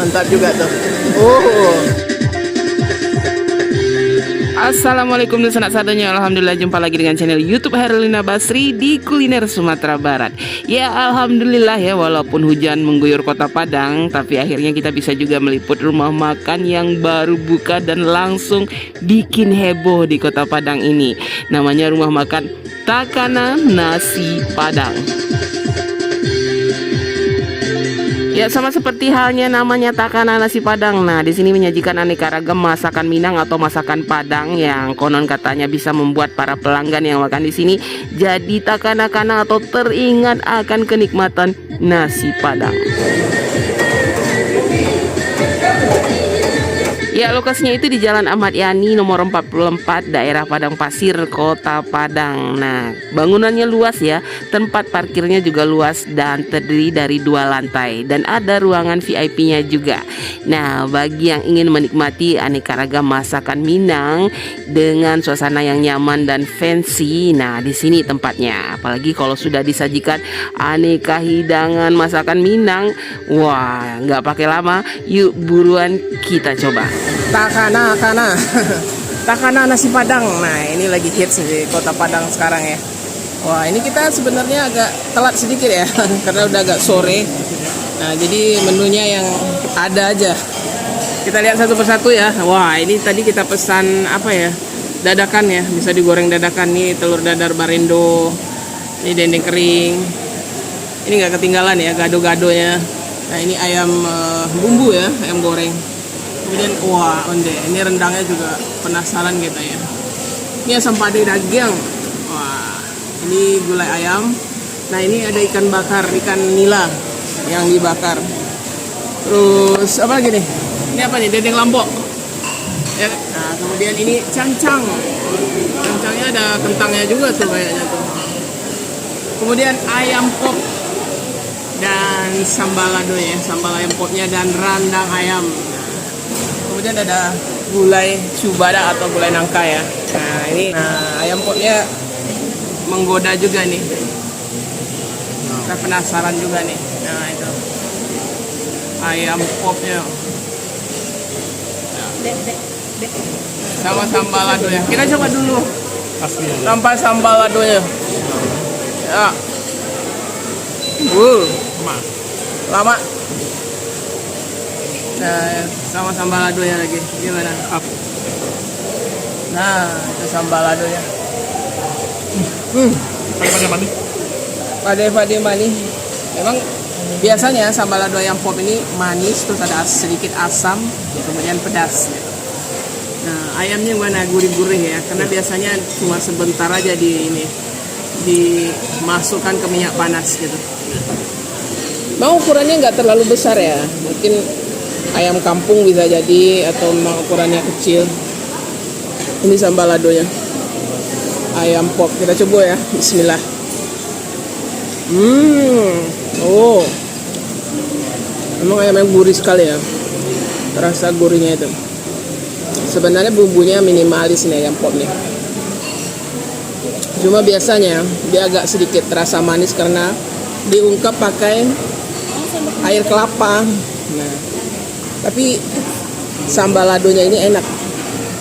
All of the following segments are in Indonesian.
mantap juga tuh. Oh. Assalamualaikum dan sanak sadonya. Alhamdulillah jumpa lagi dengan channel YouTube Herlina Basri di kuliner Sumatera Barat. Ya alhamdulillah ya, walaupun hujan mengguyur kota Padang, tapi akhirnya kita bisa juga meliput rumah makan yang baru buka dan langsung bikin heboh di kota Padang ini. Namanya rumah makan Takana Nasi Padang. Ya sama seperti halnya namanya Takana Nasi Padang. Nah di sini menyajikan aneka ragam masakan Minang atau masakan Padang yang konon katanya bisa membuat para pelanggan yang makan di sini jadi takana-kana atau teringat akan kenikmatan nasi Padang. Ya lokasinya itu di Jalan Ahmad Yani nomor 44 daerah Padang Pasir, Kota Padang. Nah bangunannya luas ya, tempat parkirnya juga luas dan terdiri dari 2 lantai dan ada ruangan VIP-nya juga. Nah bagi yang ingin menikmati aneka ragam masakan Minang dengan suasana yang nyaman dan fancy, nah di sini tempatnya. Apalagi kalau sudah disajikan aneka hidangan masakan Minang, wah nggak pakai lama, yuk buruan kita coba. Takana nasi Padang. Nah ini lagi hits di kota Padang sekarang ya. Wah ini kita sebenarnya agak telat sedikit ya karena udah agak sore. Nah jadi menunya yang ada aja. Kita lihat satu persatu ya. Wah ini tadi kita pesan apa ya, dadakan ya, bisa digoreng dadakan nih, telur dadar barendo, ini dendeng kering, ini nggak ketinggalan ya gado-gadonya. Nah ini ayam bumbu ya, ayam goreng. Kemudian wah onde, ini rendangnya juga penasaran kita ya. Ini asam pade daging. Wah, ini gulai ayam. Nah, ini ada ikan bakar, ikan nila yang dibakar. Terus apa lagi nih? Ini apa nih? Dendeng lombok. Ya. Nah, kemudian ini cancang. Cancangnya ada kentangnya juga tuh kayaknya tuh. Kemudian ayam pop dan sambal lado ya, sambal ayam popnya dan randang ayam. Kemudian ada gulai subada atau gulai nangka ya. Nah ini ayam popnya menggoda juga nih. Kita penasaran juga nih. Nah itu ayam popnya. Sama sambal lado ya. Kita coba dulu tanpa sambal ladonya. Ya. Lama. Nah, sama sambal ladonya lagi. Gimana? Nah, itu sambal ladonya. Pade manis. Memang biasanya sambal lado ayam pop ini manis, terus ada sedikit asam, kemudian pedas. Nah, ayamnya mana gurih-gurih ya, karena biasanya cuma sebentar aja dimasukkan ke minyak panas gitu. Mau ukurannya nggak terlalu besar ya, mungkin ayam kampung bisa jadi, atau memang ukurannya kecil. Ini sambal ladonya, ayam pop. Kita coba ya, bismillah. Oh, memang ayam yang gurih sekali ya, terasa gurihnya itu. Sebenarnya bumbunya minimalis nih ayam pop nih, cuma biasanya dia agak sedikit terasa manis karena diungkap pakai air kelapa. Nah tapi sambal ladonya ini enak.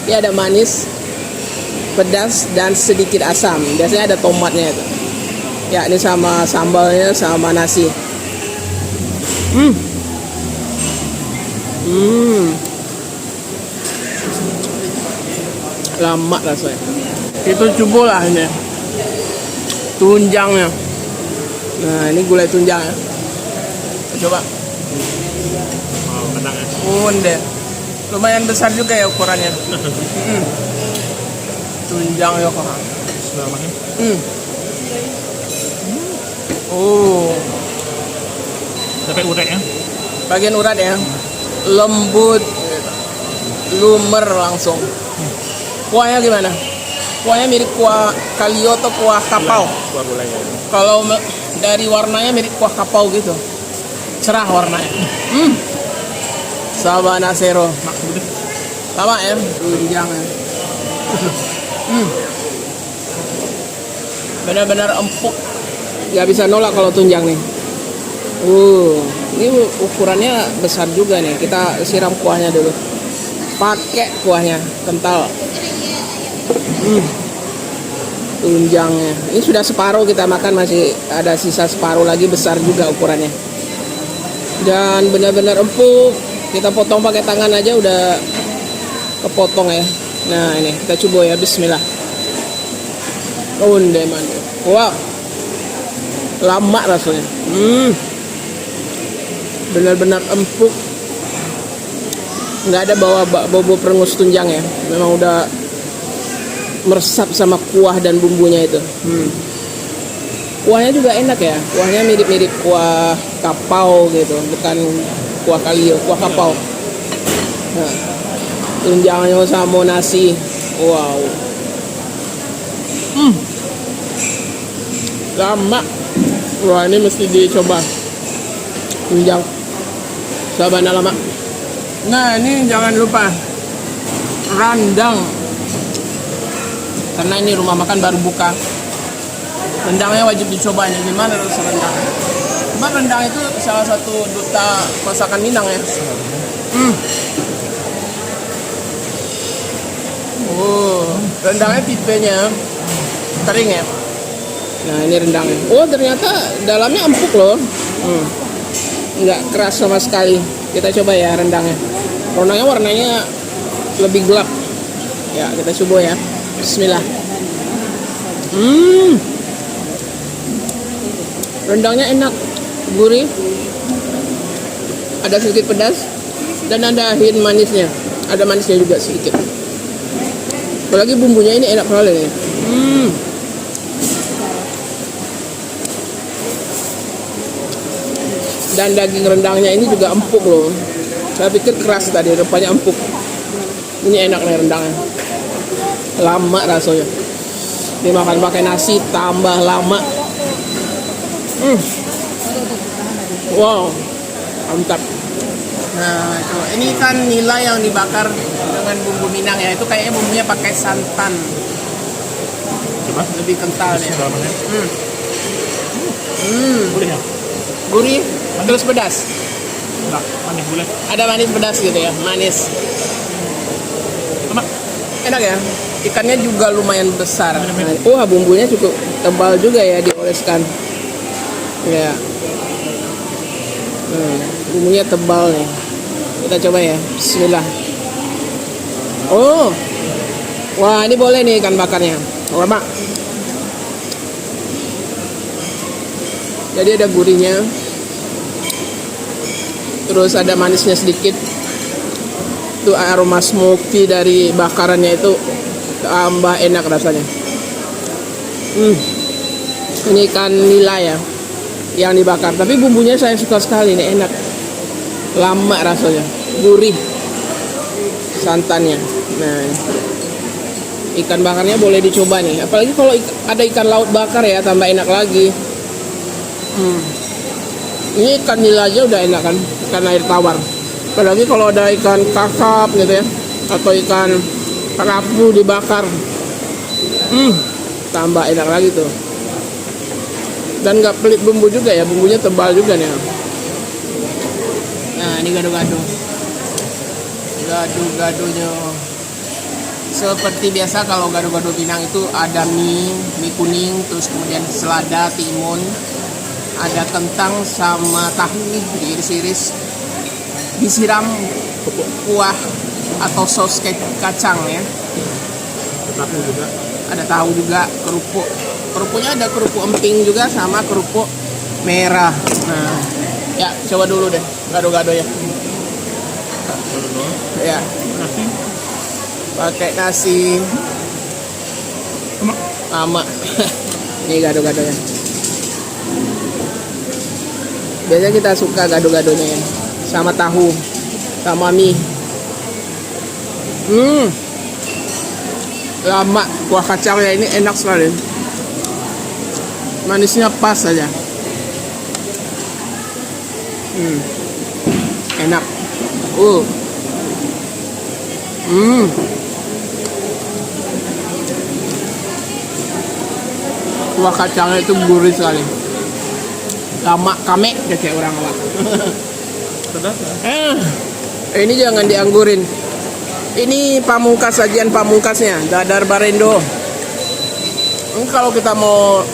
Dia ada manis, pedas, dan sedikit asam. Biasanya ada tomatnya itu. Ya ini sama sambalnya sama nasi. Lama rasanya. Itu coba lah ini tunjangnya. Nah ini gulai tunjangnya. Coba. Onde, lumayan besar juga ya ukurannya. Tunjang ya kok. Oh, sampai urat ya. Bagian urat ya, lembut, lumer langsung. Kuahnya gimana? Kuahnya mirip kuah kalio atau kuah kapau. Kuah gulainya. Kalau dari warnanya mirip kuah kapau gitu, cerah warnanya. Sabana Sero. Lama ya, tunjang ya. Benar-benar empuk. Gak bisa nolak kalau tunjang nih. Ini ukurannya besar juga nih. Kita siram kuahnya dulu. Pakai kuahnya kental. Tunjangnya. Ini sudah separuh kita makan, masih ada sisa separuh lagi, besar juga ukurannya. Dan benar-benar empuk. Kita potong pakai tangan aja udah kepotong ya. Nah ini kita coba ya. Bismillah. Onde mande. Wow. Lama rasanya. Benar-benar empuk, nggak ada bau perengus tunjang ya, memang udah meresap sama kuah dan bumbunya itu. Kuahnya juga enak ya, kuahnya mirip-mirip kuah kapau gitu, bukan kuah kalio, kuah kapau. Nah, tunjangnya sama nasi, wow. Lama. Wah, ini mesti dicoba tunjang sabana lama. Nah, ini jangan lupa rendang, karena ini rumah makan baru buka. Rendangnya wajib dicoba nih. Gimana rasa rendang? Sebab rendang itu salah satu duta masakan Minang ya. Rendangnya tipenya kering ya. Nah, ini rendangnya. Ternyata dalamnya empuk loh. Nggak keras sama sekali. Kita coba ya rendangnya. Rendangnya warnanya lebih gelap. Ya, kita coba ya. Bismillah. Rendangnya enak, gurih. Ada sedikit pedas dan ada hint manisnya. Ada manisnya juga sedikit. Apalagi bumbunya ini enak sekali nih. Dan daging rendangnya ini juga empuk loh. Saya pikir keras tadi, rupanya empuk. Ini enak nih rendangnya. Lama rasanya. Dimakan pakai nasi tambah lama. Wow, mantap. Nah, itu. Ini ikan nila yang dibakar dengan bumbu Minang ya. Itu kayaknya bumbunya pakai santan. Coba. Lebih kental ya. Boleh ya? Gurih, terus pedas. Enggak, manis boleh. Ada manis pedas gitu ya, manis. Sama. Enak ya. Ikannya juga lumayan besar. Wah, bumbunya cukup tebal juga ya dioleskan. Ya. Bumbunya tebal nih. Kita coba ya. Bismillah. Wah, ini boleh nih ikan bakarnya. Lama. Jadi ada gurihnya, terus ada manisnya sedikit. Itu aroma smoky dari bakarannya itu tambah enak rasanya. Ini ikan nila ya yang dibakar, tapi bumbunya saya suka sekali nih, enak. Lama rasanya, gurih santannya. Nah, ikan bakarnya boleh dicoba nih, apalagi kalau ada ikan laut bakar ya, tambah enak lagi. Ini ikan nila aja udah enak kan, ikan air tawar. Apalagi kalau ada ikan kakap gitu ya, atau ikan kerapu dibakar, tambah enak lagi tuh. Dan nggak pelit bumbu juga ya, bumbunya tebal juga nih. Nah, ini gado-gado. Gado-gadonya seperti biasa. Kalau gado-gado Minang itu ada mie kuning, terus kemudian selada, timun, ada kentang sama tahu diiris-iris, disiram kuah atau saus kacang ya. Tahu juga. Ada tahu juga, kerupuknya ada kerupuk emping juga sama kerupuk merah. Nah, ya coba dulu deh gado-gado ya. Ya, Nasi. pakai nasi sama. Ini gado-gado ya. Biasanya kita suka gado-gadonya ya, sama tahu, sama mie. Lama, kuah kacangnya ini enak sekali. Manisnya pas saja. Enak. Kuah kacangnya itu gurih sekali. Lama kame kayak orang lama. Sudah. Ini jangan dianggurin. Ini pamungkas, sajian pamungkasnya, dadar barendo. Ini kalau kita mau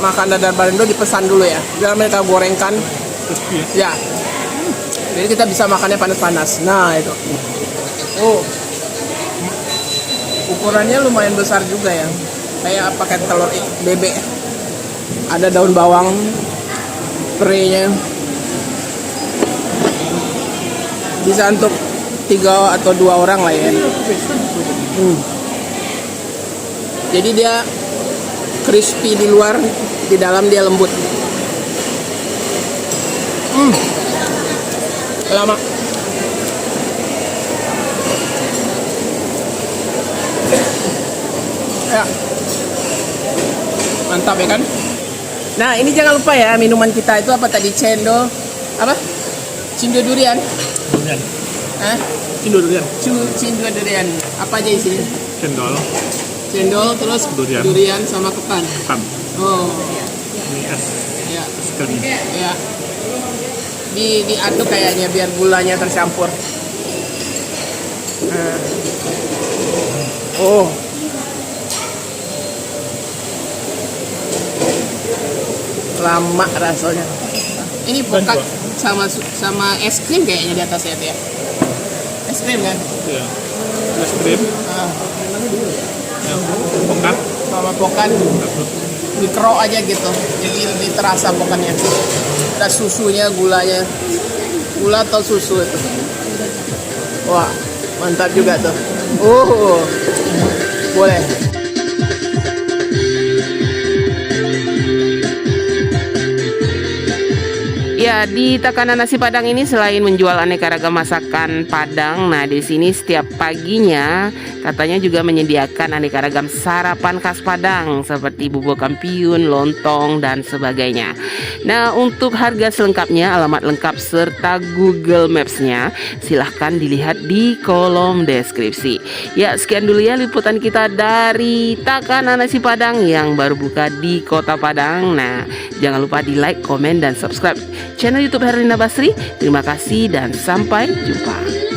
makan dadar barendo dipesan dulu ya. Biar mereka gorengkan. Crispy ya. Ya. Jadi kita bisa makannya panas-panas. Nah, itu. Oh. Ukurannya lumayan besar juga ya. Kayak pakai telur bebek. Ada daun bawang, prei-nya. Bisa untuk 3 atau 2 orang lah ya. Jadi dia crispy di luar, di dalam dia lembut. Lama. Ya. Mantap ya kan? Nah, ini jangan lupa ya, minuman kita itu apa tadi? Cendol apa? Cindo durian. Durian. Hah? Cindo durian. Cindo durian. Apa aja isinya? Cendol. Cendol terus Durian. sama ketan. Kan. Oh, Ini es. ya. Es krim. Ya. Diaduk kayaknya biar gulanya tercampur. Nah. Oh. Lama rasanya. Ini pokat sama es krim kayaknya di atasnya itu ya. Es krim kan? Iya. Es krim. Ah, Ya. Pokat. sama pokat dikerok aja gitu. Jadi lebih terasa pokoknya. Ada susunya, gulanya. Gula atau susu itu. Wah, mantap juga tuh. Boleh. Ya, di Takana Nasi Padang ini selain menjual aneka ragam masakan Padang, nah di sini setiap paginya katanya juga menyediakan aneka ragam sarapan khas Padang seperti bubur kampiun, lontong dan sebagainya. Nah, untuk harga selengkapnya, alamat lengkap serta Google Maps-nya silahkan dilihat di kolom deskripsi. Ya, sekian dulu ya liputan kita dari Takana Nasi Padang yang baru buka di Kota Padang. Nah, jangan lupa di like, komen dan subscribe channel YouTube Herlina Basri. Terima kasih dan sampai jumpa.